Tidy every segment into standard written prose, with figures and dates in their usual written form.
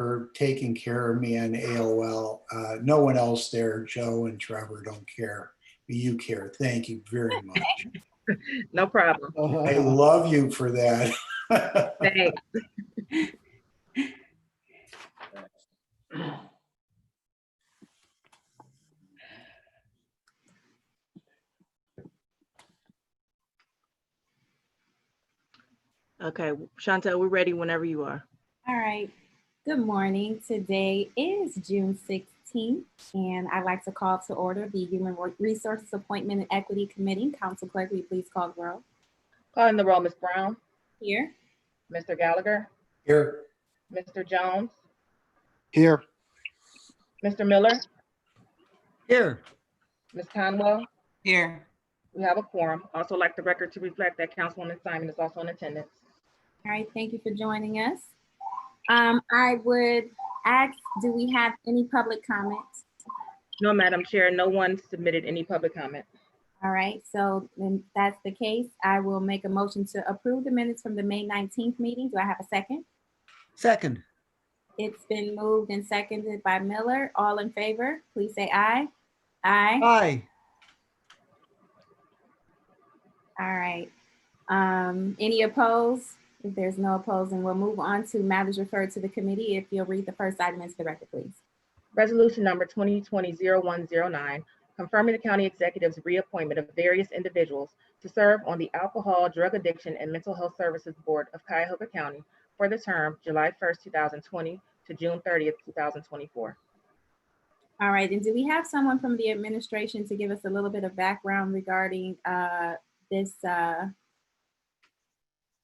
for taking care of me on AOL. No one else there, Joe and Trevor, don't care. But you care. Thank you very much. No problem. I love you for that. Thanks. Okay, Chantel, we're ready whenever you are. All right. Good morning. Today is June 16th, and I'd like to call to order the Human Resources Appointment and Equity Committee. Council Clerk, will you please call the roll? Calling the roll, Ms. Brown. Here. Mr. Gallagher. Here. Mr. Jones. Here. Mr. Miller. Here. Ms. Conwell. Here. We have a quorum. Also like the record to reflect that Councilwoman Simon is also in attendance. All right, thank you for joining us. I would ask, do we have any public comments? No, Madam Chair, no one submitted any public comment. All right, so then that's the case. I will make a motion to approve the minutes from the May 19th meeting. Do I have a second? Second. It's been moved and seconded by Miller. All in favor, please say aye. Aye. Aye. All right. Any opposed? If there's no opposed, then we'll move on to matters referred to the committee. If you'll read the first item into the record, please. Resolution number 2020-0109, confirming the county executive's reappointment of various individuals to serve on the Alcohol, Drug Addiction, and Mental Health Services Board of Cuyahoga County for the term July 1st, 2020 to June 30th, 2024. All right, and do we have someone from the administration to give us a little bit of background regarding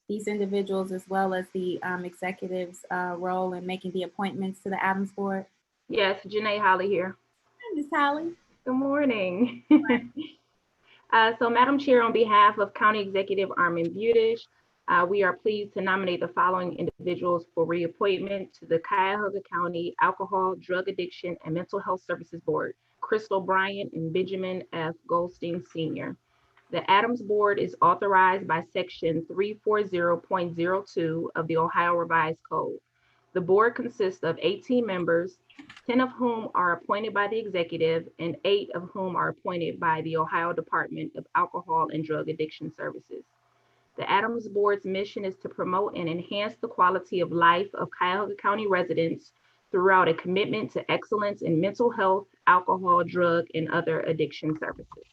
these individuals, as well as the executive's role in making the appointments to the Adams Board? Yes, Janae Holly here. Hi, Ms. Holly. Good morning. So Madam Chair, on behalf of County Executive Armin Budish, we are pleased to nominate the following individuals for reappointment to the Cuyahoga County Alcohol, Drug Addiction, and Mental Health Services Board, Crystal Bryant and Benjamin F. Goldstein Sr. The Adams Board is authorized by Section 340.02 of the Ohio Revised Code. The board consists of 18 members, 10 of whom are appointed by the executive and 8 of whom are appointed by the Ohio Department of Alcohol and Drug Addiction Services. The Adams Board's mission is to promote and enhance the quality of life of Cuyahoga County residents throughout a commitment to excellence in mental health, alcohol, drug, and other addiction services.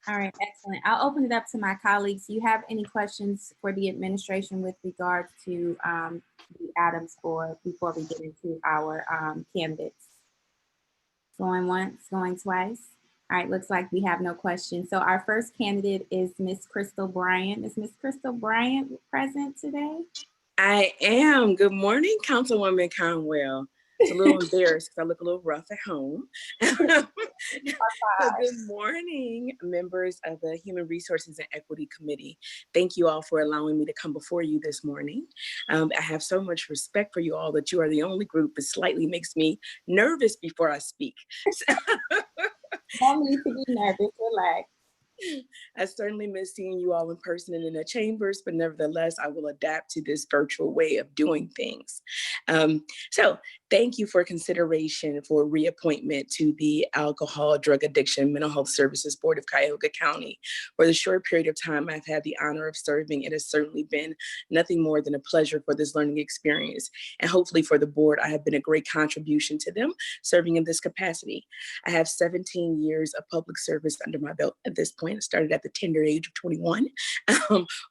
All right, excellent. I'll open it up to my colleagues. Do you have any questions for the administration with regards to the Adams Board before we get into our candidates? Going once, going twice. All right, looks like we have no questions. So our first candidate is Miss Crystal Bryant. Is Miss Crystal Bryant present today? I am. Good morning, Councilwoman Conwell. It's a little embarrassed because I look a little rough at home. So good morning, members of the Human Resources and Equity Committee. Thank you all for allowing me to come before you this morning. I have so much respect for you all that you are the only group that slightly makes me nervous before I speak. No need to be nervous, relax. I certainly miss seeing you all in person and in the chambers, but nevertheless, I will adapt to this virtual way of doing things. So thank you for consideration for reappointment to the Alcohol, Drug Addiction, Mental Health Services Board of Cuyahoga County. For the short period of time I've had the honor of serving, it has certainly been nothing more than a pleasure for this learning experience. And hopefully for the board, I have been a great contribution to them serving in this capacity. I have 17 years of public service under my belt at this point. I started at the tender age of 21.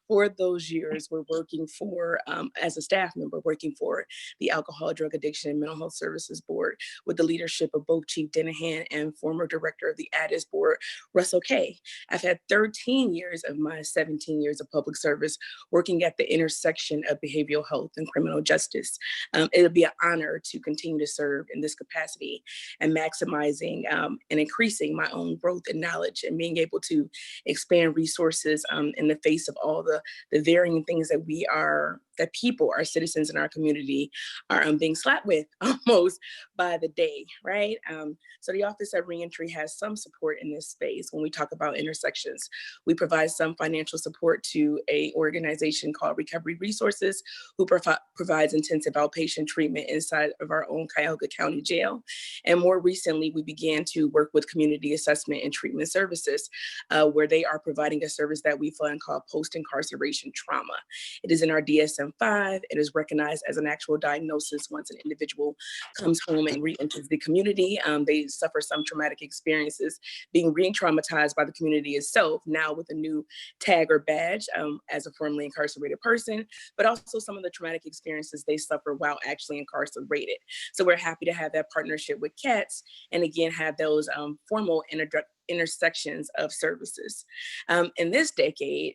For those years, we're working for, as a staff member, working for the Alcohol, Drug Addiction, and Mental Health Services Board with the leadership of both Chief Dennehan and former director of the ADIS Board, Russell Kay. I've had 13 years of my 17 years of public service working at the intersection of behavioral health and criminal justice. It'll be an honor to continue to serve in this capacity and maximizing and increasing my own growth and knowledge and being able to expand resources in the face of all the varying things that we are that people, our citizens in our community, are being slapped with almost by the day, right? So the Office of Reentry has some support in this space. When we talk about intersections, we provide some financial support to a organization called Recovery Resources, who provides intensive outpatient treatment inside of our own Cuyahoga County Jail. And more recently, we began to work with Community Assessment and Treatment Services, where they are providing a service that we fund called post-incarceration trauma. It is in our DSM-5. It is recognized as an actual diagnosis once an individual comes home and re-enters the community. They suffer some traumatic experiences, being re-traumatized by the community itself, now with a new tag or badge as a formerly incarcerated person, but also some of the traumatic experiences they suffer while actually incarcerated. So we're happy to have that partnership with CATS, and again, have those formal intersections of services. In this decade,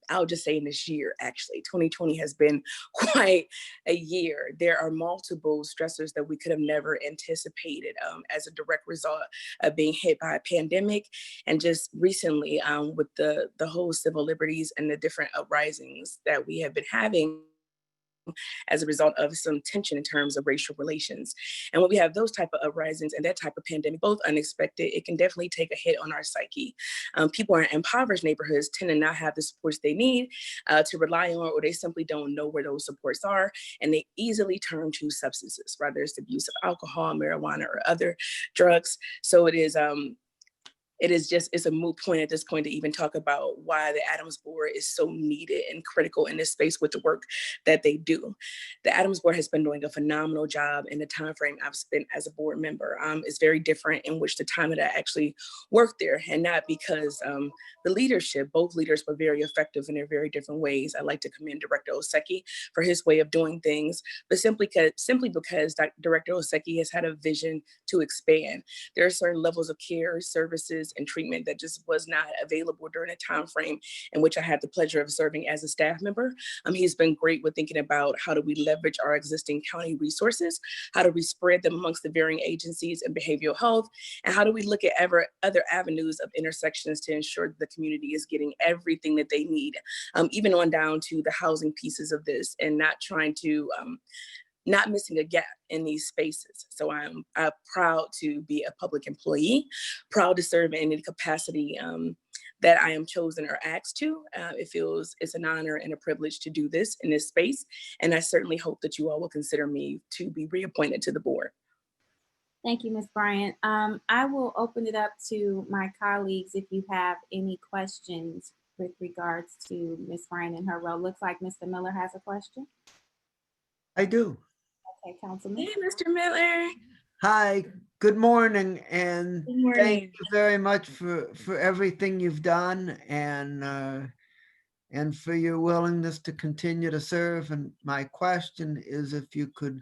I'll just say in this year, actually, 2020 has been quite a year. There are multiple stressors that we could have never anticipated as a direct result of being hit by a pandemic. And just recently with the whole civil liberties and the different uprisings that we have been having as a result of some tension in terms of racial relations. And when we have those type of uprisings and that type of pandemic, both unexpected, it can definitely take a hit on our psyche. People in impoverished neighborhoods tend to not have the supports they need to rely on, or they simply don't know where those supports are. And they easily turn to substances, whether it's the use of alcohol, marijuana, or other drugs. So it's a moot point at this point to even talk about why the Adams Board is so needed and critical in this space with the work that they do. The Adams Board has been doing a phenomenal job in the time frame I've spent as a board member. It's very different in which the time that I actually worked there, and not because the leadership, both leaders were very effective in their very different ways. I'd like to commend Director Oseki for his way of doing things, but simply because Director Oseki has had a vision to expand. There are certain levels of care, services, and treatment that just was not available during a time frame in which I had the pleasure of serving as a staff member. He's been great with thinking about how do we leverage our existing county resources, how do we spread them amongst the varying agencies in behavioral health, and how do we look at other avenues of intersections to ensure that the community is getting everything that they need, even on down to the housing pieces of this, and not trying to not missing a gap in these spaces. So I'm proud to be a public employee, proud to serve in any capacity that I am chosen or asked to. It's an honor and a privilege to do this in this space. And I certainly hope that you all will consider me to be reappointed to the board. Thank you, Ms. Bryant. I will open it up to my colleagues if you have any questions with regards to Ms. Bryant and her role. Looks like Mr. Miller has a question. I do. Okay, Councilman. Hey, Mr. Miller. Hi, good morning, and Good morning. thank you very much for everything you've done, and for your willingness to continue to serve. And my question is if you could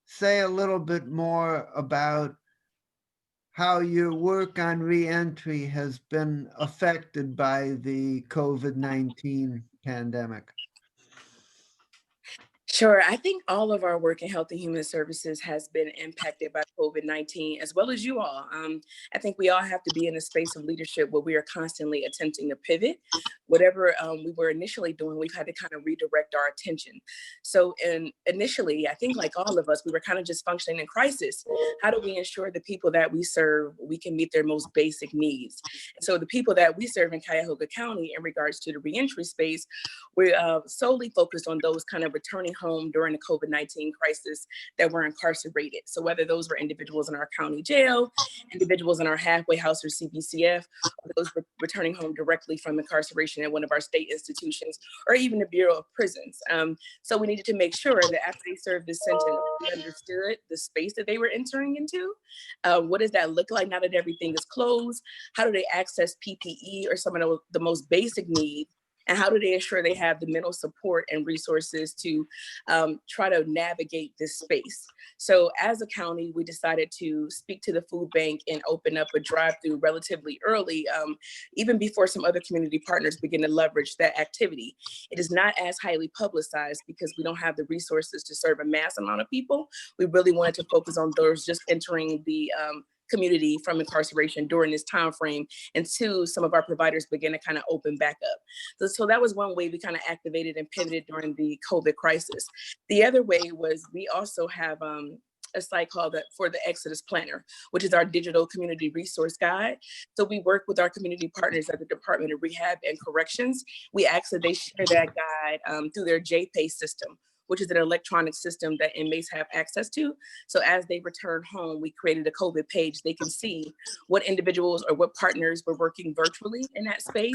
say a little bit more about how your work on reentry has been affected by the COVID-19 pandemic. Sure. I think all of our work in Health and Human Services has been impacted by COVID-19, as well as you all. I think we all have to be in a space of leadership where we are constantly attempting to pivot. Whatever we were initially doing, we've had to kind of redirect our attention. So initially, I think like all of us, we were kind of just functioning in crisis. How do we ensure the people that we serve, we can meet their most basic needs? And so the people that we serve in Cuyahoga County in regards to the reentry space, we're solely focused on those kind of returning home during the COVID-19 crisis that were incarcerated. So whether those were individuals in our county jail, individuals in our halfway house or CBCF, or those returning home directly from incarceration at one of our state institutions, or even the Bureau of Prisons. So we needed to make sure that after they served this sentence, we understood the space that they were entering into. What does that look like now that everything is closed? How do they access PPE or some of the most basic needs? And how do they ensure they have the mental support and resources to try to navigate this space? So as a county, we decided to speak to the food bank and open up a drive-through relatively early, even before some other community partners begin to leverage that activity. It is not as highly publicized because we don't have the resources to serve a mass amount of people. We really wanted to focus on those just entering the community from incarceration during this time frame, and two, some of our providers began to kind of open back up. So that was one way we kind of activated and pivoted during the COVID crisis. The other way was we also have a site called For the Exodus Planner, which is our digital community resource guide. So we work with our community partners at the Department of Rehab and Corrections. We ask that they share that guide through their JPay system, which is an electronic system that inmates have access to. So as they return home, we created a COVID page. They can see what individuals or what partners were working virtually in that space,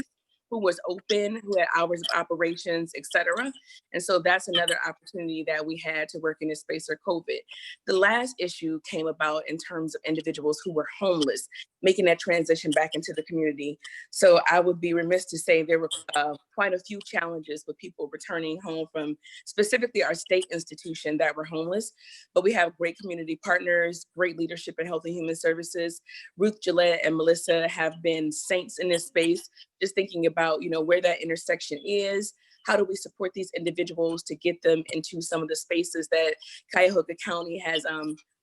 who was open, who had hours of operations, et cetera. And so that's another opportunity that we had to work in this space for COVID. The last issue came about in terms of individuals who were homeless, making that transition back into the community. So I would be remiss to say there were quite a few challenges with people returning home from specifically our state institution that were homeless, but we have great community partners, great leadership in Health and Human Services. Ruth, Gillette, and Melissa have been saints in this space, just thinking about, where that intersection is. How do we support these individuals to get them into some of the spaces that Cuyahoga County has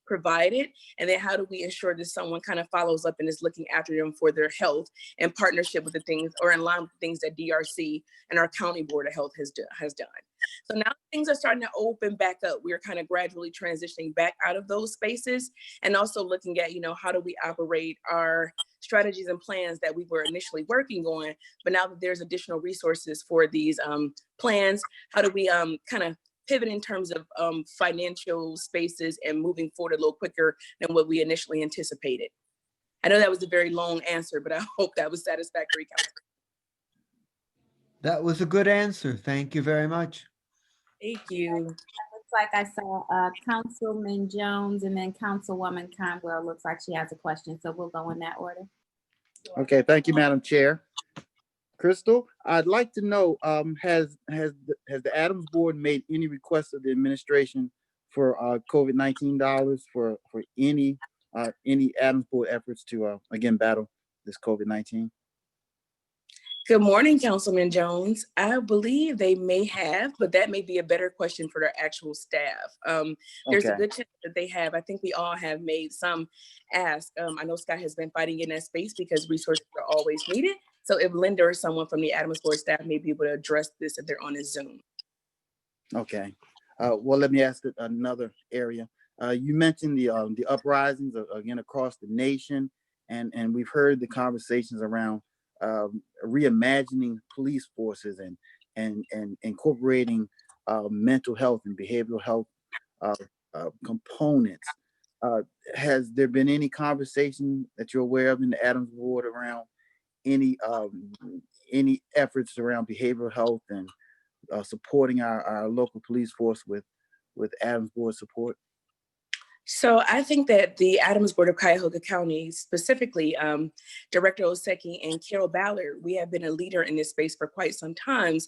provided? And then how do we ensure that someone kind of follows up and is looking after them for their health in partnership with the things, or in line with things that DRC and our County Board of Health has done. So now things are starting to open back up. We're kind of gradually transitioning back out of those spaces, and also looking at, how do we operate our strategies and plans that we were initially working on, but now that there's additional resources for these plans, how do we kind of pivot in terms of financial spaces and moving forward a little quicker than what we initially anticipated? I know that was a very long answer, but I hope that was satisfactory, Council. That was a good answer. Thank you very much. Thank you. Looks like I saw Councilman Jones and then Councilwoman Conwell. Looks like she has a question, so we'll go in that order. Okay, thank you, Madam Chair. Crystal, I'd like to know, has the Adams Board made any requests of the administration for COVID-19 dollars for any Adams Board efforts to again battle this COVID-19? Good morning, Councilman Jones. I believe they may have, but that may be a better question for their actual staff. There's a good chance that they have. I think we all have made some ask. I know Scott has been fighting in that space because resources are always needed. So if Linda or someone from the Adams Board staff may be able to address this if they're on a Zoom. Okay. Well, let me ask another area. You mentioned the uprisings again across the nation, and we've heard the conversations around reimagining police forces and incorporating mental health and behavioral health components. Has there been any conversation that you're aware of in the Adams Board around any efforts around behavioral health and supporting our local police force with Adams Board support? So I think that the Adams Board of Cuyahoga County, specifically Director Oseki and Carol Ballard, we have been a leader in this space for quite some time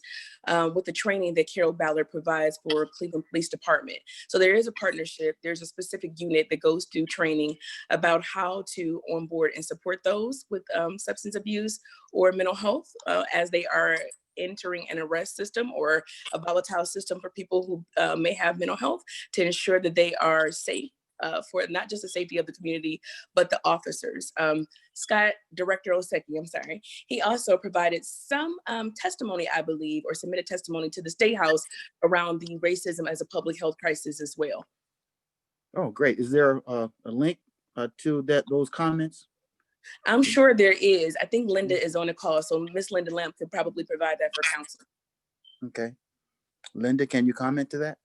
with the training that Carol Ballard provides for Cleveland Police Department. So there is a partnership. There's a specific unit that goes through training about how to onboard and support those with substance abuse or mental health as they are entering an arrest system or a volatile system for people who may have mental health, to ensure that they are safe for not just the safety of the community, but the officers. Scott, Director Oseki, I'm sorry, he also provided some testimony, I believe, or submitted testimony to the State House around the racism as a public health crisis as well. Oh, great. Is there a link to those comments? I'm sure there is. I think Linda is on the call, so Miss Linda Lamp could probably provide that for council. Okay. Linda, can you comment to that?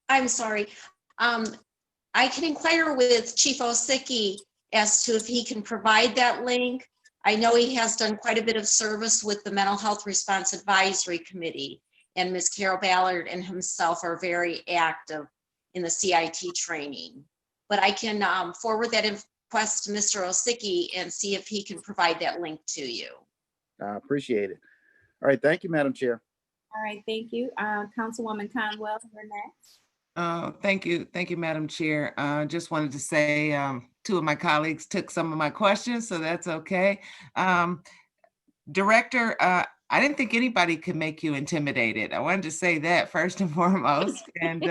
I'm sorry. I can inquire with Chief Oseki as to if he can provide that link. I know he has done quite a bit of service with the Mental Health Response Advisory Committee, and Ms. Carol Ballard and himself are very active in the CIT training. But I can forward that request to Mr. Oseki and see if he can provide that link to you. I appreciate it. All right, thank you, Madam Chair. All right, thank you. Councilwoman Conwell, you're next. Thank you, Madam Chair. Just wanted to say two of my colleagues took some of my questions, so that's okay. Director, I didn't think anybody could make you intimidated. I wanted to say that first and foremost. And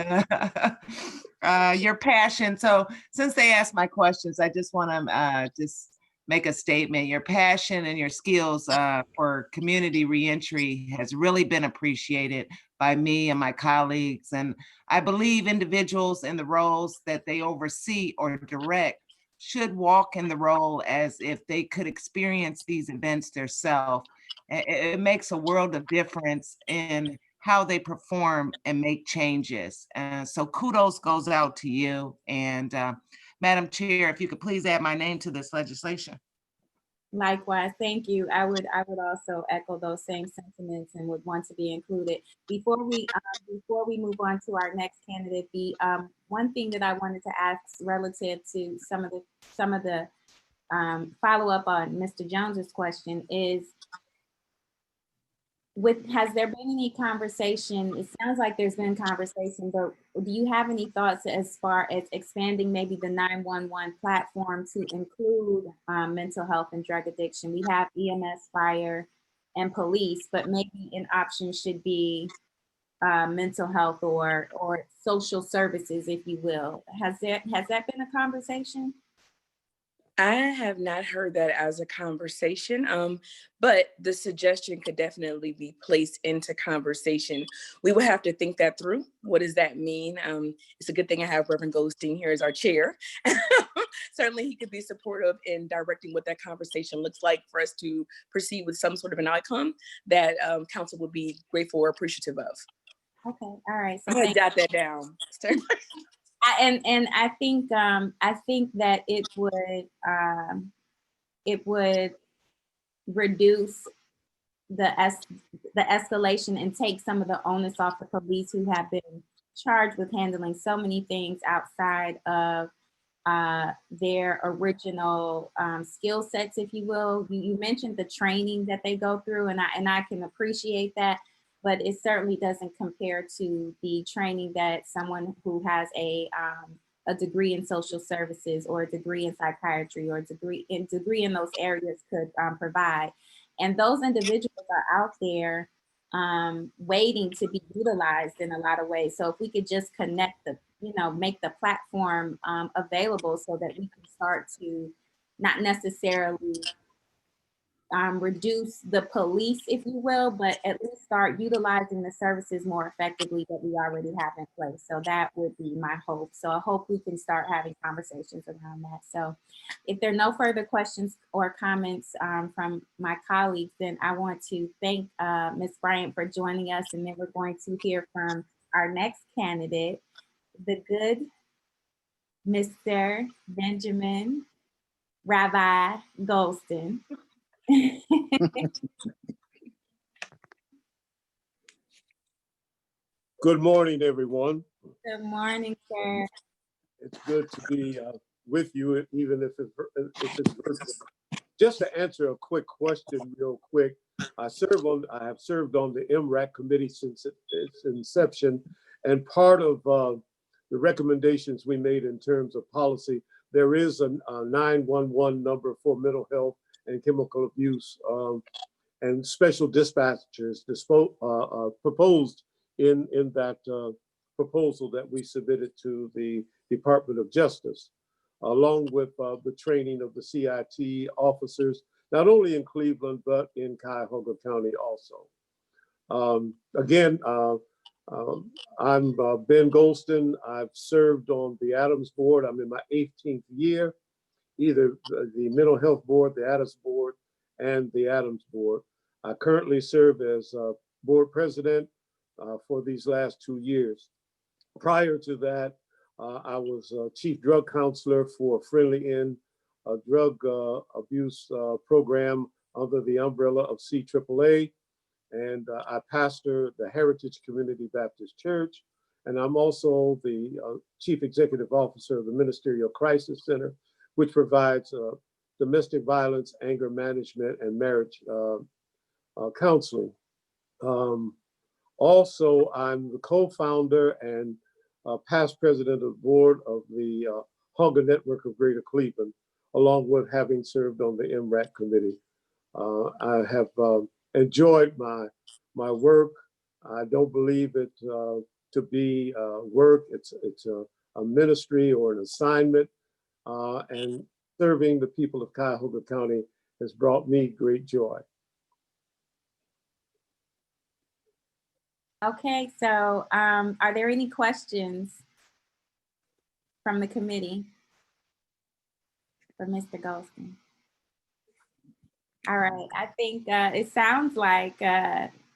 your passion. So since they asked my questions, I just want to just make a statement. Your passion and your skills for community reentry has really been appreciated by me and my colleagues. And I believe individuals in the roles that they oversee or direct should walk in the role as if they could experience these events themselves. It makes a world of difference in how they perform and make changes. So kudos goes out to you. And Madam Chair, if you could please add my name to this legislation. Likewise, thank you. I would also echo those same sentiments and would want to be included. Before we move on to our next candidate, the one thing that I wanted to ask relative to some of the follow up on Mr. Jones's question is, has there been any conversation? It sounds like there's been conversation, but do you have any thoughts as far as expanding maybe the 911 platform to include mental health and drug addiction? We have EMS, fire, and police, but maybe an option should be mental health or social services, if you will. Has that been a conversation? I have not heard that as a conversation, but the suggestion could definitely be placed into conversation. We will have to think that through. What does that mean? It's a good thing I have Reverend Goldstein here as our chair. Certainly he could be supportive in directing what that conversation looks like for us to proceed with some sort of an outcome that council would be grateful or appreciative of. Okay, all right. So I'm gonna jot that down. And I think that it would reduce the escalation and take some of the onus off the police, who have been charged with handling so many things outside of their original skill sets, if you will. You mentioned the training that they go through, and I can appreciate that, but it certainly doesn't compare to the training that someone who has a degree in social services or a degree in psychiatry or a degree in those areas could provide. And those individuals are out there waiting to be utilized in a lot of ways. So if we could just connect make the platform available so that we can start to not necessarily reduce the police, if you will, but at least start utilizing the services more effectively that we already have in place. So that would be my hope. So I hope we can start having conversations around that. So if there are no further questions or comments from my colleagues, then I want to thank Ms. Bryant for joining us. And then we're going to hear from our next candidate, the good Mr. Benjamin Rabbi Golston. Good morning, everyone. Good morning, sir. It's good to be with you, even if it's virtual. Just to answer a quick question real quick, I have served on the MRAC committee since its inception, and part of the recommendations we made in terms of policy, there is a 911 number for mental health and chemical abuse, and special dispatchers proposed in that proposal that we submitted to the Department of Justice, along with the training of the CIT officers, not only in Cleveland, but in Cuyahoga County also. Again, I'm Ben Golston. I've served on the Adams Board. I'm in my 18th year, either the Mental Health Board, the Adams Board, and the Adams Board. I currently serve as board president for these last 2 years. Prior to that, I was chief drug counselor for Friendly End, a drug abuse program under the umbrella of CAAA. And I pastor the Heritage Community Baptist Church. And I'm also the chief executive officer of the Ministerial Crisis Center, which provides domestic violence, anger management, and marriage counseling. Also, I'm the co-founder and past president of the board of the Hunger Network of Greater Cleveland, along with having served on the MRAC committee. I have enjoyed my work. I don't believe it to be work. It's a ministry or an assignment, and serving the people of Cuyahoga County has brought me great joy. Okay, so are there any questions from the committee for Mr. Goldston? All right, I think it sounds like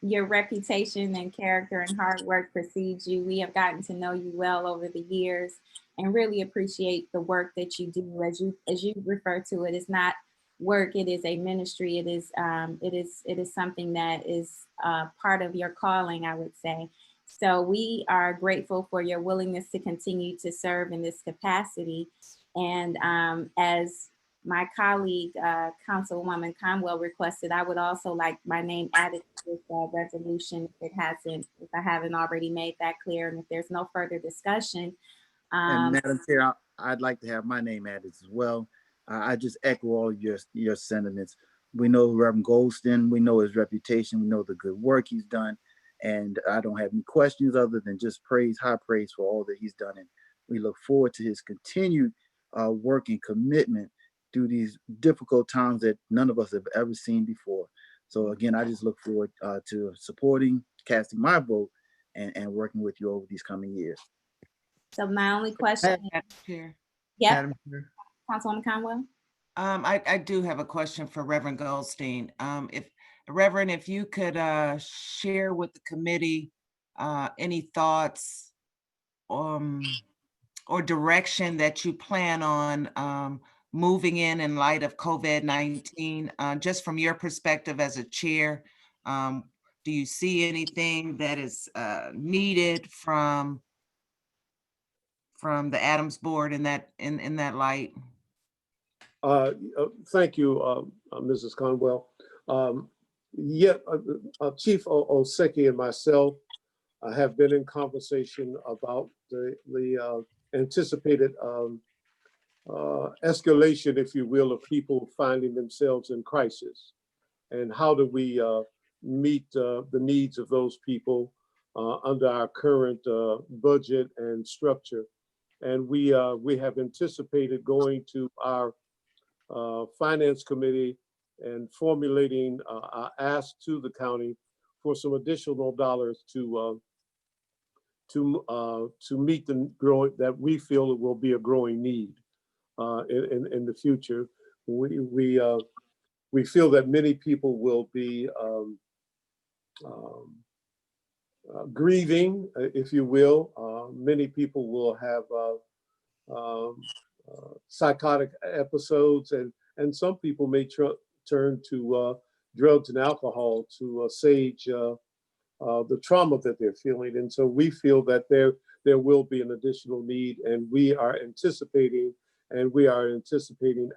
your reputation and character and hard work precedes you. We have gotten to know you well over the years and really appreciate the work that you do. As you refer to it, it's not work, it is a ministry. It is something that is part of your calling, I would say. So we are grateful for your willingness to continue to serve in this capacity. And as my colleague, Councilwoman Conwell requested, I would also like my name added to this resolution if I haven't already made that clear, and if there's no further discussion. And Madam Chair, I'd like to have my name added as well. I just echo all of your sentiments. We know Reverend Goldston, we know his reputation, we know the good work he's done, and I don't have any questions other than just high praise for all that he's done. And we look forward to his continued work and commitment through these difficult times that none of us have ever seen before. So again, I just look forward to supporting, casting my vote, and working with you over these coming years. So my only question. Madam Chair. Yep, Madam Chair. Councilwoman Conwell. I do have a question for Reverend Goldstein. Reverend, if you could share with the committee any thoughts or direction that you plan on moving in light of COVID-19, just from your perspective as a chair. Do you see anything that is needed from the Adams Board in that light? Thank you, Mrs. Conwell. Chief Oseki and myself have been in conversation about the anticipated escalation, if you will, of people finding themselves in crisis, and how do we meet the needs of those people under our current budget and structure. And we have anticipated going to our Finance Committee and formulating our ask to the county for some additional dollars to meet the growing, that we feel it will be a growing need in the future. We feel that many people will be grieving, if you will. Many people will have psychotic episodes, and some people may turn to drugs and alcohol to assuage the trauma that they're feeling. And so we feel that there will be an additional need, and we are anticipating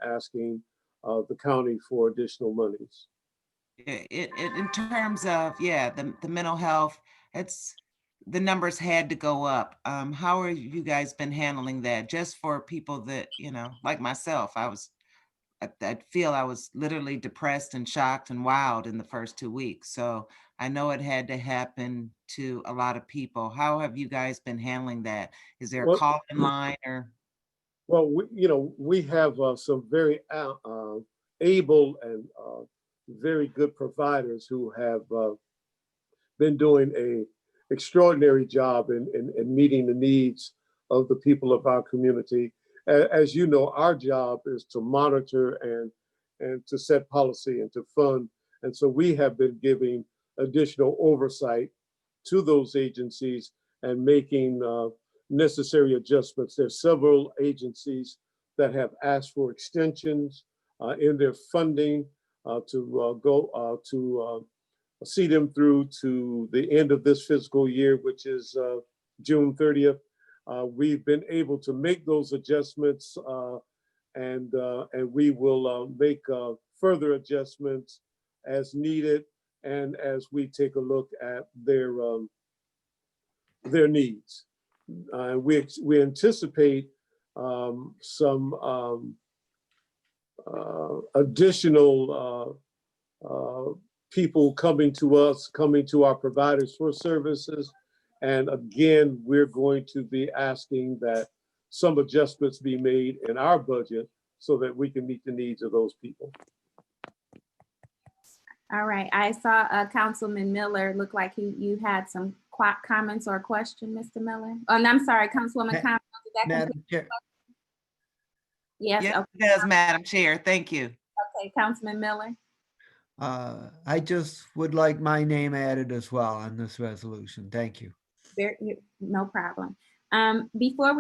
asking the county for additional monies. In terms of, the mental health, the numbers had to go up. How are you guys been handling that? Just for people that, like myself, I feel I was literally depressed and shocked and wild in the first 2 weeks. So I know it had to happen to a lot of people. How have you guys been handling that? Is there a call in line or? Well, we have some very able and very good providers who have been doing an extraordinary job in meeting the needs of the people of our community. As you know, our job is to monitor and to set policy and to fund. And so we have been giving additional oversight to those agencies and making necessary adjustments. There's several agencies that have asked for extensions in their funding to see them through to the end of this fiscal year, which is June 30th. We've been able to make those adjustments, and we will make further adjustments as needed, and as we take a look at their needs. We anticipate some additional people coming to us, coming to our providers for services. And again, we're going to be asking that some adjustments be made in our budget so that we can meet the needs of those people. All right, I saw Councilman Miller, looked like you had some comments or question, Mr. Miller. Oh, and I'm sorry, Councilwoman Conwell, did that Madam complete? Chair, Yes, Yes, okay, it does, Madam Chair. Thank you. okay, Councilman Miller. I just would like my name added as well on this resolution. Thank you. No problem. Before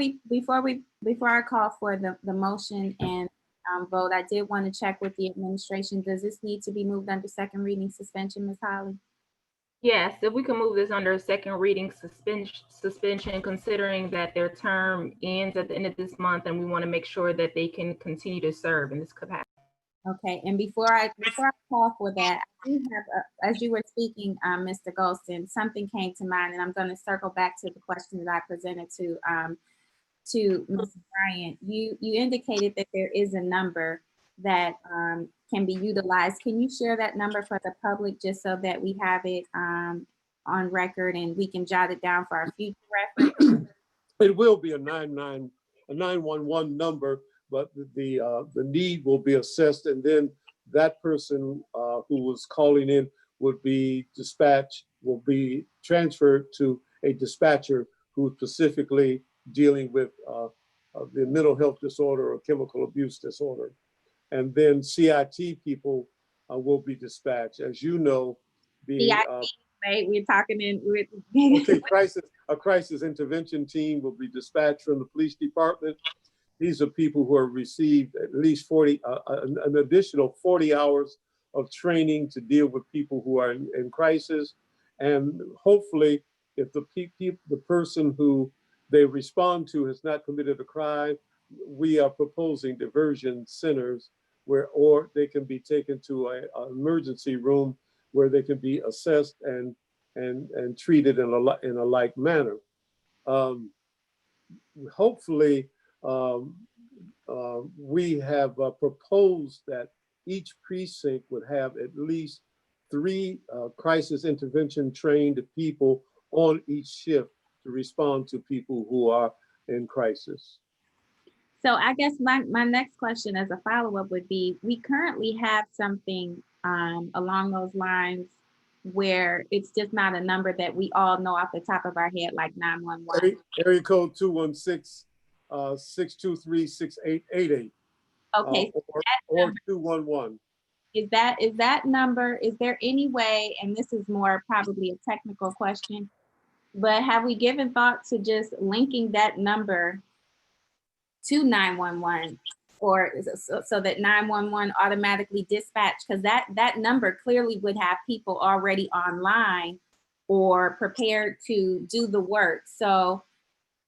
I call for the motion and vote, I did want to check with the administration. Does this need to be moved under second reading suspension, Ms. Holly? Yes, if we can move this under second reading suspension, considering that their term ends at the end of this month, and we want to make sure that they can continue to serve in this capacity. Okay, and before I call for that, I do have, as you were speaking, Mr. Golston, something came to mind, and I'm going to circle back to the question that I presented to Mr. Bryant. You indicated that there is a number that can be utilized. Can you share that number for the public just so that we have it on record and we can jot it down for our future reference? It will be a 911 number, but the need will be assessed, and then that person who was calling in would be dispatched, will be transferred to a dispatcher who's specifically dealing with the mental health disorder or chemical abuse disorder. And then CIT people will be dispatched. As you know, Right, we're talking in. Okay, a crisis intervention team will be dispatched from the police department. These are people who have received at least an additional 40 hours of training to deal with people who are in crisis. And hopefully, if the person who they respond to has not committed a crime, we are proposing diversion centers or they can be taken to an emergency room where they can be assessed and treated in a like manner. Hopefully, we have proposed that each precinct would have at least 3 crisis intervention trained people on each shift to respond to people who are in crisis. So I guess my next question as a follow-up would be, we currently have something along those lines where it's just not a number that we all know off the top of our head, like 911. Area code 216-623-6888. Okay. Or 211. Is that number, is there any way, and this is more probably a technical question, but have we given thought to just linking that number to 911, or so that 911 automatically dispatch? Because that number clearly would have people already online or prepared to do the work. So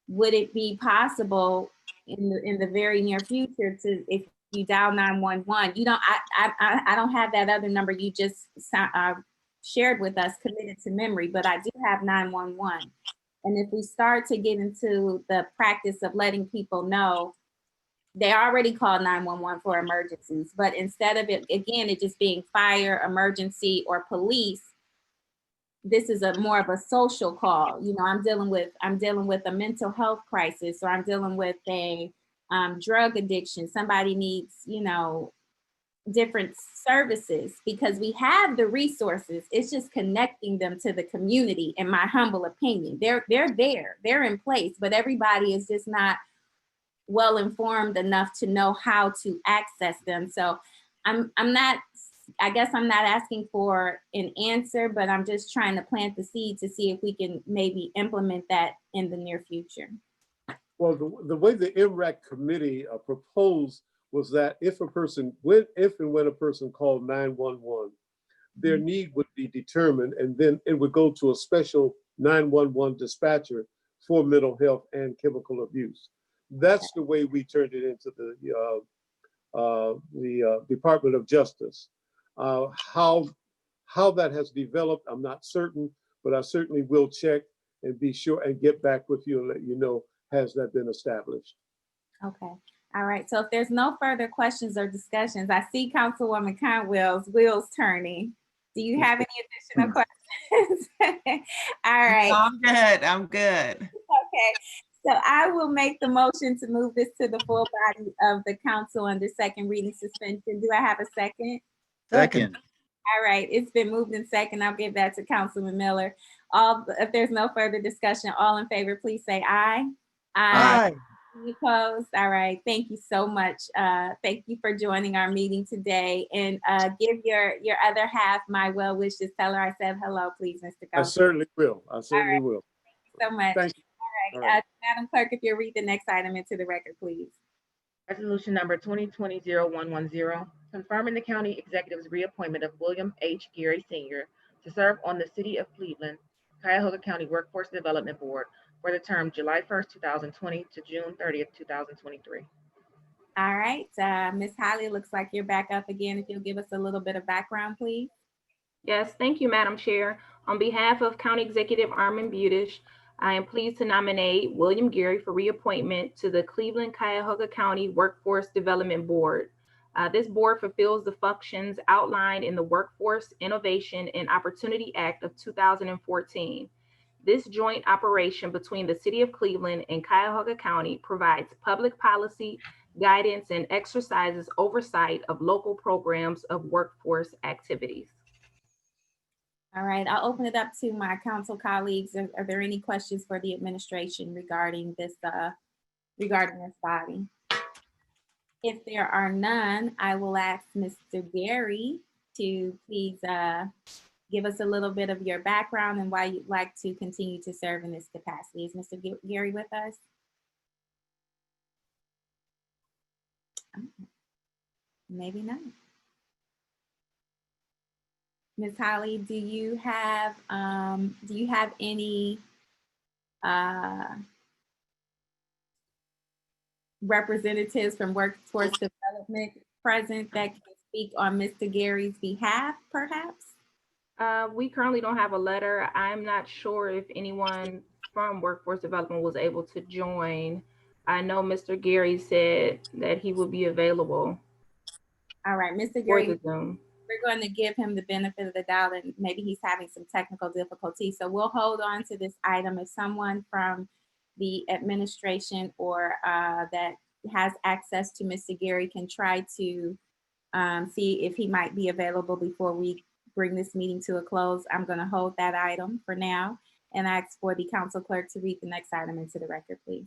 would it be possible in the very near future to, if you dial 911, you don't, I don't have that other number you just shared with us committed to memory, but I do have 911. And if we start to get into the practice of letting people know, they already call 911 for emergencies, but instead of it, again, it just being fire, emergency, or police, this is more of a social call. You know, I'm dealing with a mental health crisis, or I'm dealing with a drug addiction. Somebody needs, you know, different services, because we have the resources. It's just connecting them to the community, in my humble opinion. They're there, they're in place, but everybody is just not well informed enough to know how to access them. So I'm not asking for an answer, but I'm just trying to plant the seed to see if we can maybe implement that in the near future. Well, the way the MRAC committee proposed was that if and when a person called 911, their need would be determined, and then it would go to a special 911 dispatcher for mental health and chemical abuse. That's the way we turned it into the Department of Justice. How that has developed, I'm not certain, but I certainly will check and be sure and get back with you and let you know, has that been established. Okay. All right. So if there's no further questions or discussions, I see Councilwoman Conwell's wheels turning. Do you have any additional questions? All right. I'm good. I'm good. Okay. So I will make the motion to move this to the full body of the council under second reading suspension. Do I have a second? Second. All right, it's been moved in second. I'll give that to Councilman Miller. If there's no further discussion, all in favor, please say aye. Aye. Any opposed? All right, thank you so much. Thank you for joining our meeting today, and give your other half my well wishes. Tell her I said hello, please, Mr. I Ghost. certainly will. I certainly will. So much. Thank you. All All right, right. Madam Clerk, if you'll read the next item into the record, please. Resolution number 2020-0110, confirming the county executive's reappointment of William H. Geary Sr. to serve on the City of Cleveland, Cuyahoga County Workforce Development Board for the term July 1st, 2020 to June 30th, 2023. All right, Ms. Holly, looks like you're back up again. If you'll give us a little bit of background, please. Yes, thank you, Madam Chair. On behalf of County Executive Armin Budish, I am pleased to nominate William Geary for reappointment to the Cleveland Cuyahoga County Workforce Development Board. This board fulfills the functions outlined in the Workforce Innovation and Opportunity Act of 2014. This joint operation between the City of Cleveland and Cuyahoga County provides public policy, guidance, and exercises oversight of local programs of workforce activities. All right, I'll open it up to my council colleagues. Are there any questions for the administration regarding this body? If there are none, I will ask Mr. Geary to please give us a little bit of your background and why you'd like to continue to serve in this capacity. Is Mr. Geary with us? Maybe not. Ms. Holly, do you have any representatives from Workforce Development present that can speak on Mr. Geary's behalf, perhaps? We currently don't have a letter. I'm not sure if anyone from Workforce Development was able to join. I know Mr. Geary said that he would be available. All right, Mr. For Geary, the Zoom. we're going to give him the benefit of the doubt, and maybe he's having some technical difficulties. So we'll hold on to this item. If someone from the administration or that has access to Mr. Geary can try to see if he might be available before we bring this meeting to a close, I'm going to hold that item for now and ask for the council clerk to read the next item into the record, please.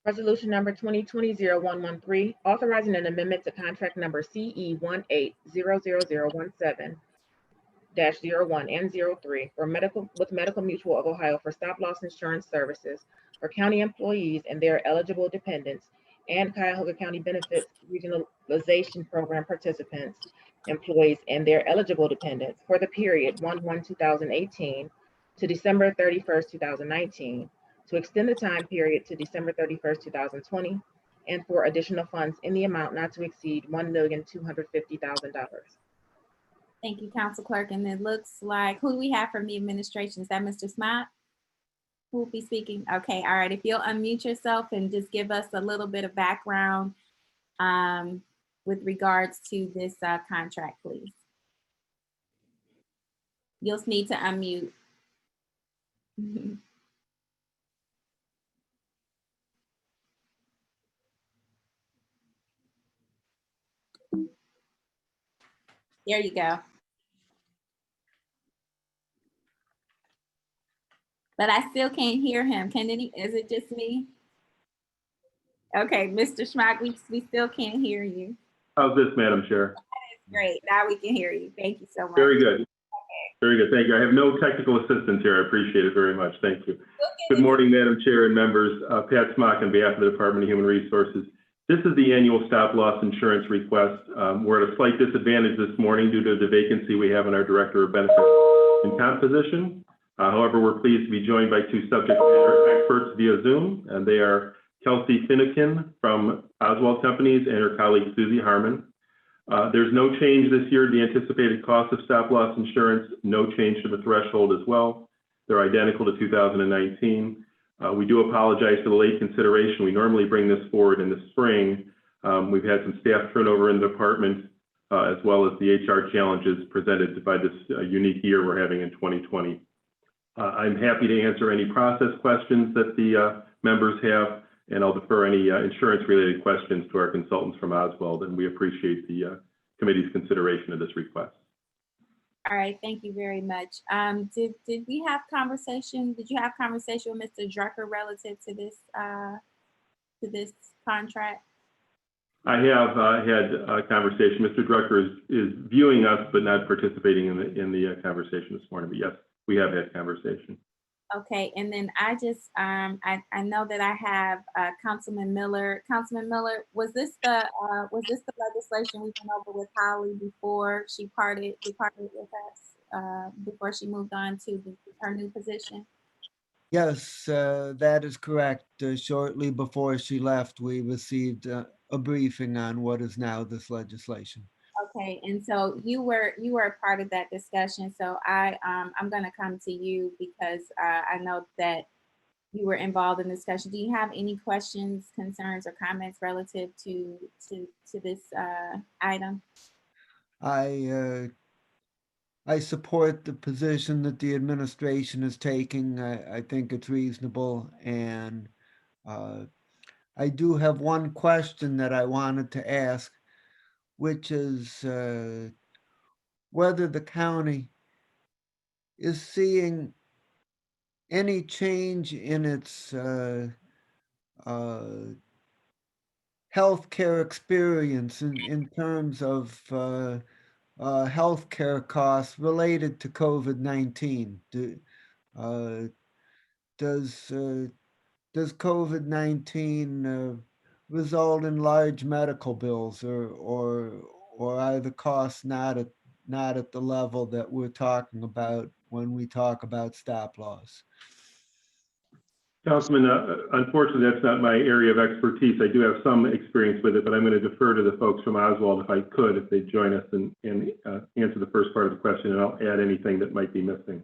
Resolution number 2020-0113, authorizing an amendment to contract number CE 1800017-01 and 03 for Medical Mutual of Ohio for stop-loss insurance services for county employees and their eligible dependents and Cuyahoga County Benefits Regionalization Program participants, employees, and their eligible dependents for the period 1/1/2018 to December 31st, 2019, to extend the time period to December 31st, 2020, and for additional funds in the amount not to exceed $1,250,000. Thank you, Council Clerk. And it looks like, who do we have from the administration? Is that Mr. Smock? Who will be speaking? Okay, all right. If you'll unmute yourself and just give us a little bit of background with regards to this contract, please. You'll need to unmute. There you go. But I still can't hear him. Is it just me? Okay, Mr. Schmack, we still can't hear you. How's this, Madam Chair? Great, now we can hear you. Thank you so much. Very good. Okay. Very good, thank you. I have no technical assistance here. I appreciate it very much. Thank you. Good morning, Madam Chair and members. Pat Smock on behalf of the Department of Human Resources. This is the annual stop-loss insurance request. We're at a slight disadvantage this morning due to the vacancy we have in our Director of Benefits and Comp position. However, we're pleased to be joined by two subject matter experts via Zoom, and they are Kelsey Finnegan from Oswald Companies and her colleague Susie Harmon. There's no change this year to the anticipated cost of stop-loss insurance, no change to the threshold as well. They're identical to 2019. We do apologize for the late consideration. We normally bring this forward in the spring. We've had some staff turnover in the department as well as the HR challenges presented by this unique year we're having in 2020. I'm happy to answer any process questions that the members have, and I'll defer any insurance-related questions to our consultants from Oswald, and we appreciate the committee's consideration of this request. All right, thank you very much. Did we have conversation? Did you have conversation with Mr. Drucker relative to this contract? I have had a conversation. Mr. Drucker is viewing us, but not participating in the conversation this morning. But yes, we have had conversation. Okay, and then I just I know that I have Councilman Miller. Councilman Miller, was this the legislation we went over with Holly before she departed with us, before she moved on to her new position? Yes, that is correct. Shortly before she left, we received a briefing on what is now this legislation. Okay, and so you were a part of that discussion. So I'm going to come to you because I know that you were involved in the discussion. Do you have any questions, concerns, or comments relative to this item? I support the position that the administration is taking. I think it's reasonable, and I do have one question that I wanted to ask, which is whether the county is seeing any change in its healthcare experience in terms of healthcare costs related to COVID-19. Does COVID-19 result in large medical bills, or are the costs not at the level that we're talking about when we talk about stop loss? Councilman, unfortunately, that's not my area of expertise. I do have some experience with it, but I'm going to defer to the folks from Oswald if I could, if they join us and answer the first part of the question, and I'll add anything that might be missing.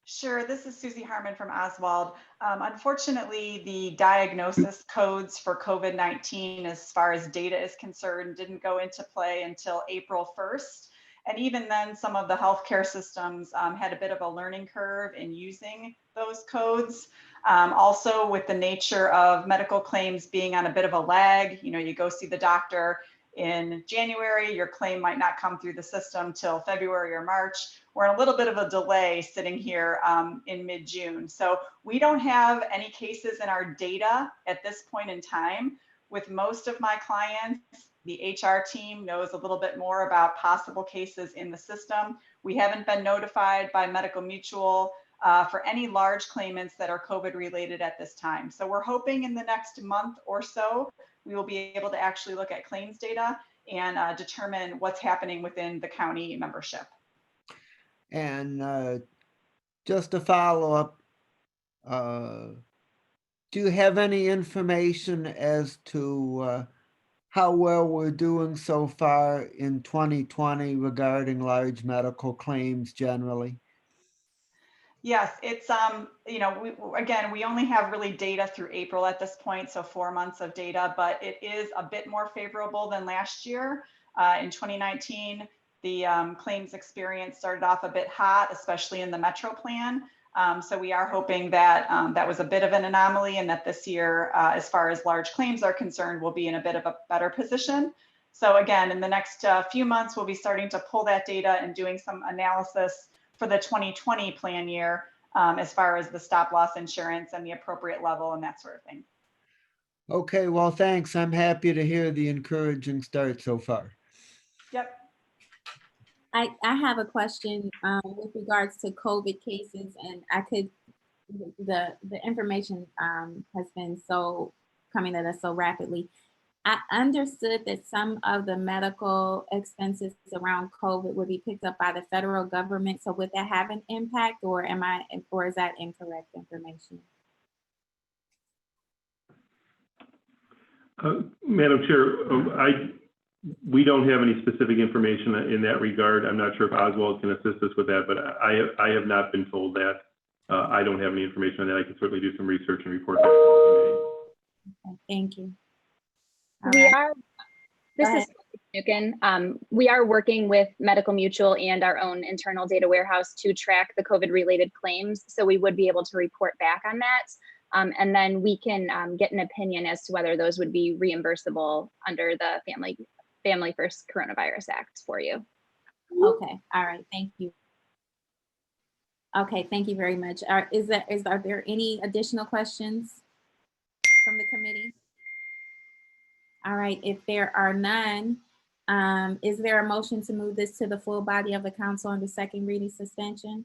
Sure, this is Susie Harmon from Oswald. Unfortunately, the diagnosis codes for COVID-19, as far as data is concerned, didn't go into play until April 1st. And even then, some of the healthcare systems had a bit of a learning curve in using those codes. Also, with the nature of medical claims being on a bit of a lag, you go see the doctor in January, your claim might not come through the system till February or March. We're in a little bit of a delay sitting here in mid-June. So we don't have any cases in our data at this point in time. With most of my clients, the HR team knows a little bit more about possible cases in the system. We haven't been notified by Medical Mutual for any large claimants that are COVID related at this time. So we're hoping in the next month or so, we will be able to actually look at claims data and determine what's happening within the county membership. And just to follow up, do you have any information as to how well we're doing so far in 2020 regarding large medical claims generally? Yes, it's, we only have really data through April at this point, so 4 months of data, but it is a bit more favorable than last year. In 2019, the claims experience started off a bit hot, especially in the Metro plan. So we are hoping that that was a bit of an anomaly, and that this year, as far as large claims are concerned, we'll be in a bit of a better position. So again, in the next few months, we'll be starting to pull that data and doing some analysis for the 2020 plan year, as far as the stop loss insurance and the appropriate level and that sort of thing. Okay, well, thanks. I'm happy to hear the encouraging start so far. Yep. I have a question with regards to COVID cases, and the information has been coming at us so rapidly. I understood that some of the medical expenses around COVID would be picked up by the federal government. So would that have an impact, or is that incorrect information? Madam Chair, we don't have any specific information in that regard. I'm not sure if Oswald can assist us with that, but I have not been told that. I don't have any information on that. I can certainly do some research and report back to the committee. Okay, thank you. We are, this is We are working with Medical Mutual and our own internal data warehouse to track the COVID-related claims. So we would be able to report back on that. And then we can get an opinion as to whether those would be reimbursable under the Family First Coronavirus Act for you. Okay, all right, thank you. Okay, thank you very much. Are there any additional questions from the committee? All right, if there are none, is there a motion to move this to the full body of the council on the second reading suspension?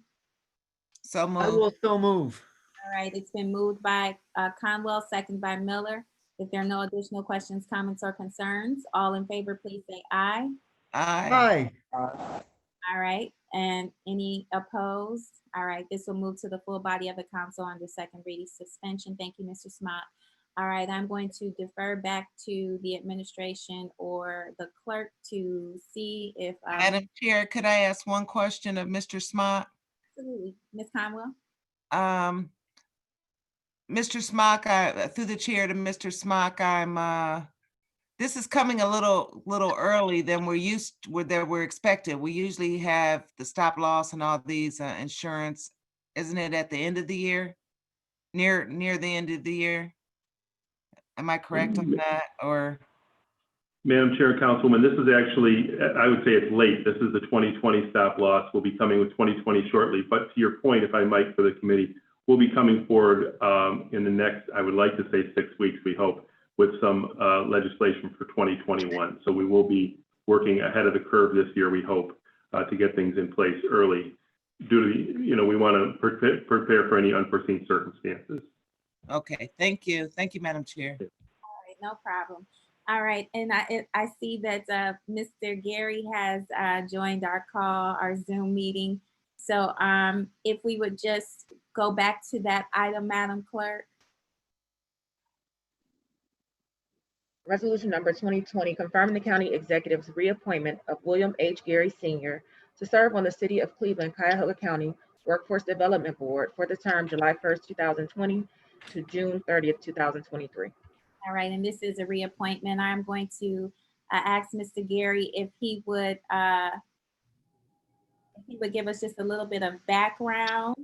So I moved. will so move. All right, it's been moved by Conwell, second by Miller. If there are no additional questions, comments, or concerns, all in favor, please say aye. Aye. Aye. All right, and any opposed? All right, this will move to the full body of the council under second reading suspension. Thank you, Mr. Smock. All right, I'm going to defer back to the administration or the clerk to see if. Madam Chair, could I ask one question of Mr. Smock? Absolutely, Ms. Conwell. Mr. Smock, through the chair to Mr. Smock, this is coming a little early than we're expected. We usually have the stop loss and all these insurance, isn't it at the end of the year? Near the end of the year? Am I correct on that, or? Madam Chair, Councilwoman, this is actually, I would say it's late. This is the 2020 stop loss. We'll be coming with 2020 shortly. But to your point, if I might, for the committee, we'll be coming forward in the next, I would like to say 6 weeks, we hope, with some legislation for 2021. So we will be working ahead of the curve this year, we hope, to get things in place early. Due to, we want to prepare for any unforeseen circumstances. Okay, thank you. Thank you, Madam Chair. All right, no problem. All right, and I see that Mr. Gary has joined our call, our Zoom meeting. So if we would just go back to that item, Madam Clerk. Resolution number 2020, confirming the county executive's reappointment of William H. Gary Sr. to serve on the City of Cleveland, Cuyahoga County Workforce Development Board for the term July 1st, 2020 to June 30th, 2023. All right, and this is a reappointment. I'm going to ask Mr. Gary if he would give us just a little bit of background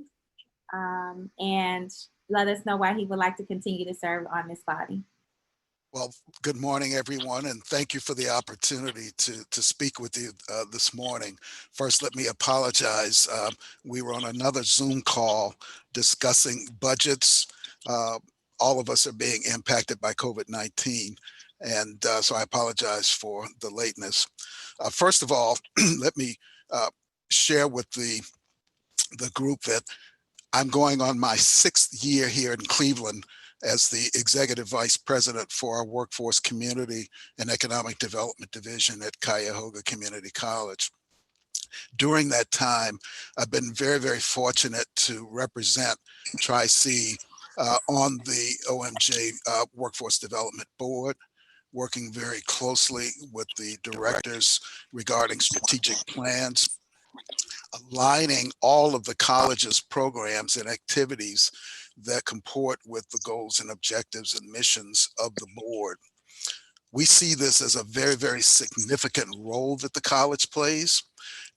and let us know why he would like to continue to serve on this body. Well, good morning, everyone, and thank you for the opportunity to speak with you this morning. First, let me apologize. We were on another Zoom call discussing budgets. All of us are being impacted by COVID-19, and so I apologize for the lateness. First of all, let me share with the group that I'm going on my 6th year here in Cleveland as the Executive Vice President for our Workforce Community and Economic Development Division at Cuyahoga Community College. During that time, I've been very, very fortunate to represent Tri-C on the OMJ Workforce Development Board, working very closely with the directors regarding strategic plans, aligning all of the college's programs and activities that comport with the goals and objectives and missions of the board. We see this as a very, very significant role that the college plays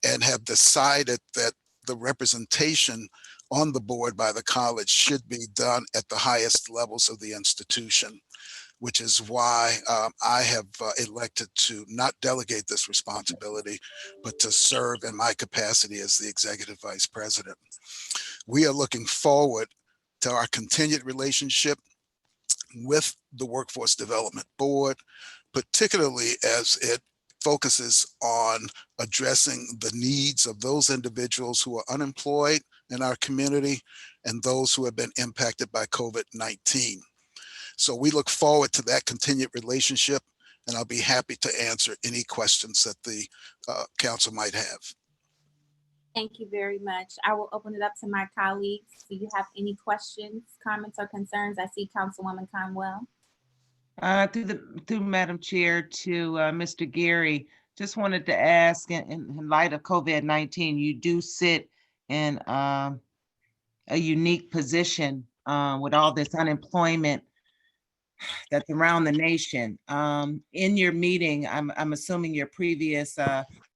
and have decided that the representation on the board by the college should be done at the highest levels of the institution, which is why I have elected to not delegate this responsibility, but to serve in my capacity as the Executive Vice President. We are looking forward to our continued relationship with the Workforce Development Board, particularly as it focuses on addressing the needs of those individuals who are unemployed in our community and those who have been impacted by COVID-19. So we look forward to that continued relationship, and I'll be happy to answer any questions that the council might have. Thank you very much. I will open it up to my colleagues. Do you have any questions, comments, or concerns? I see Councilwoman Conwell. Through Madam Chair to Mr. Gary, just wanted to ask, in light of COVID-19, you do sit in a unique position with all this unemployment. that's around the nation. In your meeting, I'm assuming your previous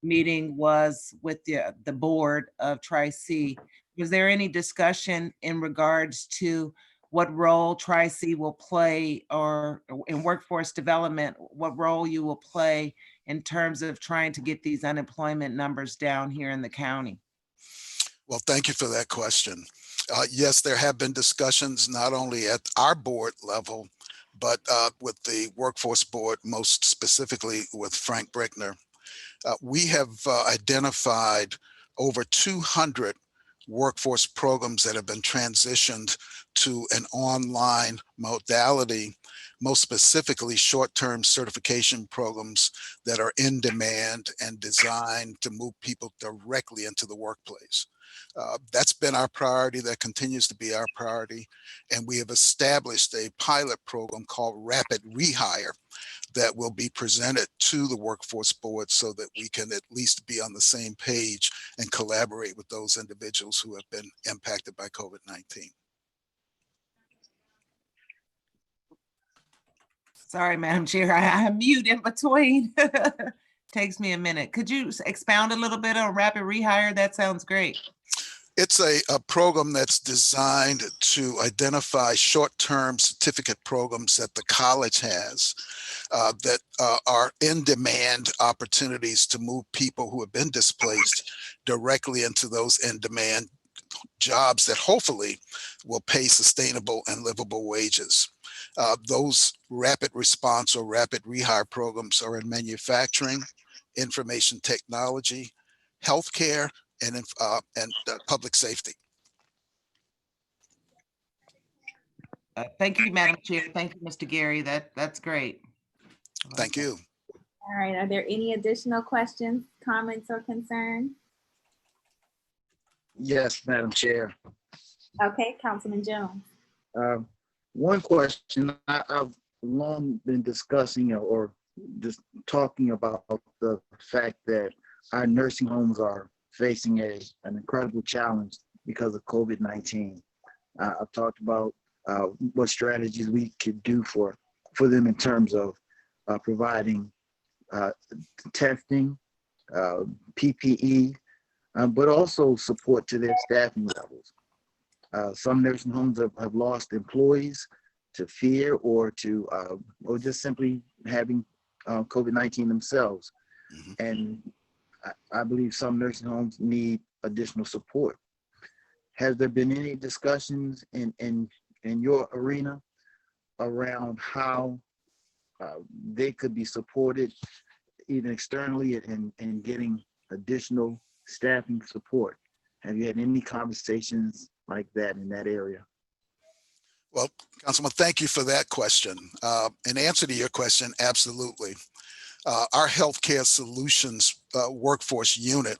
meeting was with the board of Tri-C. Was there any discussion in regards to what role Tri-C will play, or in workforce development, what role you will play in terms of trying to get these unemployment numbers down here in the county? Well, thank you for that question. Yes, there have been discussions not only at our board level, but with the workforce board, most specifically with Frank Brickner. We have identified over 200 workforce programs that have been transitioned to an online modality, most specifically short-term certification programs that are in demand and designed to move people directly into the workplace. That's been our priority. That continues to be our priority. And we have established a pilot program called Rapid Rehire that will be presented to the workforce board so that we can at least be on the same page and collaborate with those individuals who have been impacted by COVID-19. Sorry, Madam Chair, I mute in between. Takes me a minute. Could you expound a little bit on Rapid Rehire? That sounds great. It's a program that's designed to identify short-term certificate programs that the college has that are in-demand opportunities to move people who have been displaced directly into those in-demand jobs that hopefully will pay sustainable and livable wages. Those rapid response or rapid rehire programs are in manufacturing, information technology, healthcare, and public safety. Thank you, Madam Chair. Thank you, Mr. Gary. That's great. Thank you. All right, are there any additional questions, comments, or concerns? Yes, Madam Chair. Okay, Councilman Jones. One question I've long been discussing or just talking about the fact that our nursing homes are facing an incredible challenge because of COVID-19. I've talked about what strategies we could do for them in terms of providing testing, PPE, but also support to their staffing levels. Some nursing homes have lost employees to fear or just simply having COVID-19 themselves. Mm-hmm. And I believe some nursing homes need additional support. Has there been any discussions in your arena around how they could be supported even externally and getting additional staffing support? Have you had any conversations like that in that area? Well, Councilman, thank you for that question. In answer to your question, absolutely. Our healthcare solutions workforce unit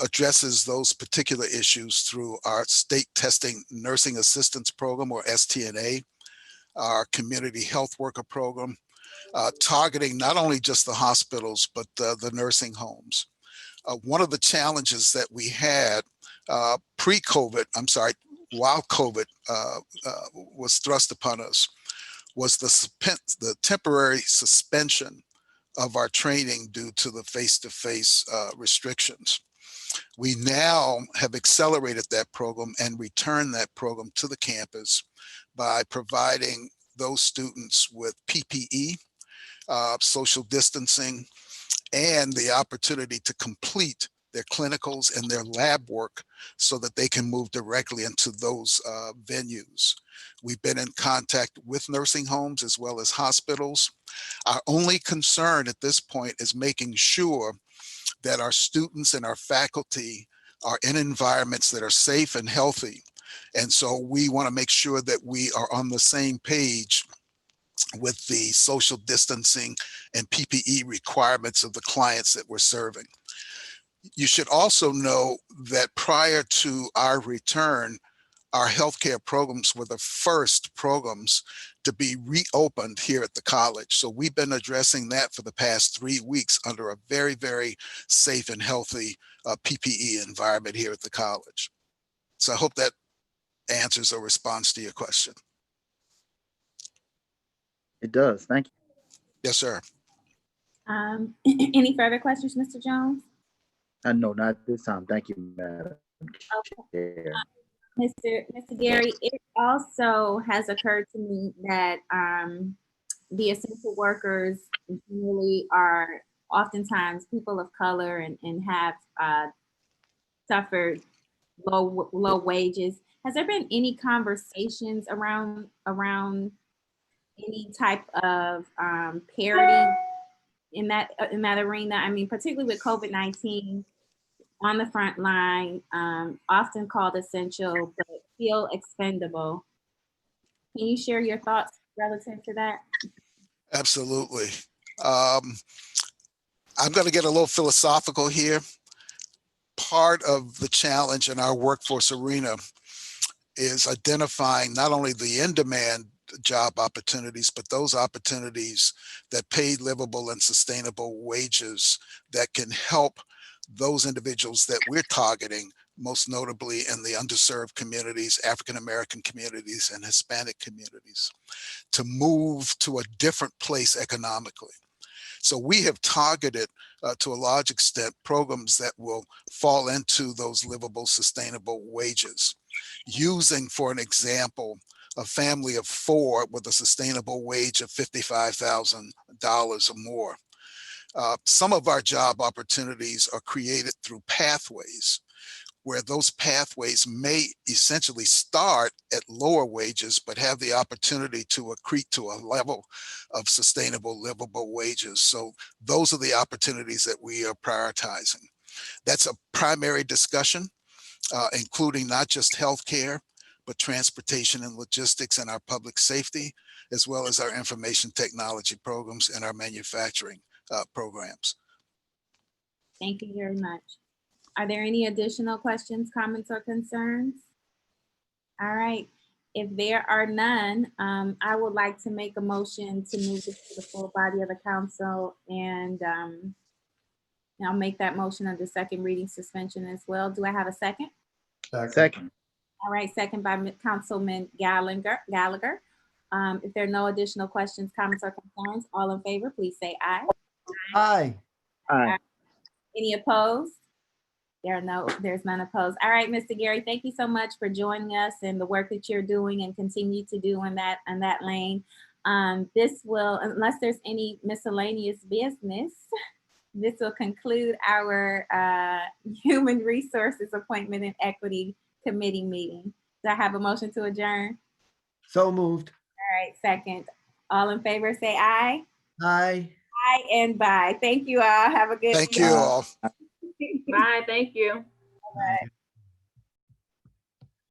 addresses those particular issues through our state testing nursing assistance program, or STNA, our community health worker program, targeting not only just the hospitals, but the nursing homes. One of the challenges that we had while COVID was thrust upon us, was the temporary suspension of our training due to the face-to-face restrictions. We now have accelerated that program and returned that program to the campus by providing those students with PPE, social distancing, and the opportunity to complete their clinicals and their lab work so that they can move directly into those venues. We've been in contact with nursing homes as well as hospitals. Our only concern at this point is making sure that our students and our faculty are in environments that are safe and healthy. And so we want to make sure that we are on the same page with the social distancing and PPE requirements of the clients that we're serving. You should also know that prior to our return, our healthcare programs were the first programs to be reopened here at the college. So we've been addressing that for the past 3 weeks under a very, very safe and healthy PPE environment here at the college. So I hope that answers or responds to your question. It does. Thank you. Yes, sir. Any further questions, Mr. Jones? No, not this time. Thank you, Madam Okay. Chair. Mr. Gary, it also has occurred to me that the essential workers really are oftentimes people of color and have suffered low wages. Has there been any conversations around any type of parity in that arena? I mean, particularly with COVID-19 on the front line, often called essential, but feel expendable. Can you share your thoughts relative to that? Absolutely. I'm going to get a little philosophical here. Part of the challenge in our workforce arena is identifying not only the in-demand job opportunities, but those opportunities that pay livable and sustainable wages that can help those individuals that we're targeting, most notably in the underserved communities, African-American communities, and Hispanic communities, to move to a different place economically. So we have targeted, to a large extent, programs that will fall into those livable, sustainable wages, using, for an example, a family of 4 with a sustainable wage of $55,000 or more. Some of our job opportunities are created through pathways, where those pathways may essentially start at lower wages, but have the opportunity to accrete to a level of sustainable, livable wages. So those are the opportunities that we are prioritizing. That's a primary discussion, including not just healthcare, but transportation and logistics and our public safety, as well as our information technology programs and our manufacturing programs. Thank you very much. Are there any additional questions, comments, or concerns? All right. If there are none, I would like to make a motion to move this to the full body of the council, and I'll make that motion under second reading suspension as well. Do I have a second? Second. All right, second by Councilman Gallagher. If there are no additional questions, comments, or concerns, all in favor, please say aye. Aye. Aye. Any opposed? There's none opposed. All right, Mr. Gary, thank you so much for joining us and the work that you're doing and continue to do in that lane. This will, unless there's any miscellaneous business, this will conclude our Human Resources Appointment and Equity Committee meeting. Do I have a motion to adjourn? So moved. All right, second. All in favor, say aye. Aye. Aye and bye. Thank you all. Have a good Thank you all. Bye, thank you. Bye.